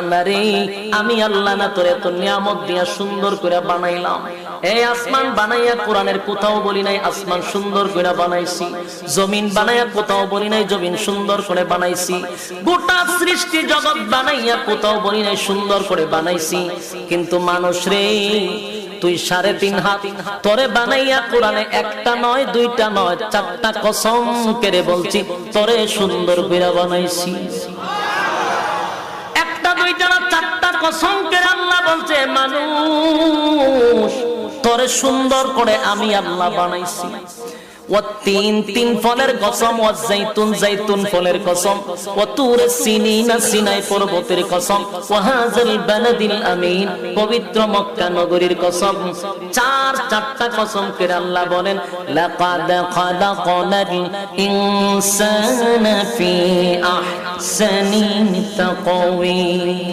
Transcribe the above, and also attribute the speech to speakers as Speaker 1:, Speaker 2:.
Speaker 1: আল্লাহরে আমি আল্লাহ না তোর এত নিয়ামত দিয়া সুন্দর করে বানাইলাম, এই আসমান বানাইয়া কোরআনের কোথাও বলি নাই আসমান সুন্দর করে বানাইছি, জমিন বানাইয়া কোথাও বলি নাই জমিন সুন্দর করে বানাইছি, গোটা সৃষ্টি জগৎ বানাইয়া কোথাও বলি নাই সুন্দর করে বানাইছি, কিন্তু মানুষ রে তুই 3.5 হাত তোরে বানাইয়া কোরআনে একটা নয় দুইটা নয় 4টা কসম করে বলছি তোরে সুন্দর করে বানাইছি। একটা দুইটা না 4টা কসম করে আল্লাহ বলছে মানুষ তোরে সুন্দর করে আমি আল্লাহ বানাইছি। والتين تين ফলের কসম, والزيتون زيتون ফলের কসম, وطور سينين সিনাই পর্বতের কসম, وهذا البلد الأمين পবিত্র মক্কা নগরীর কসম। 4টা কসম করে আল্লাহ বলেন লাকাদ খালাকনাল ইনসানা ফি আহসানি তাকওয়িম।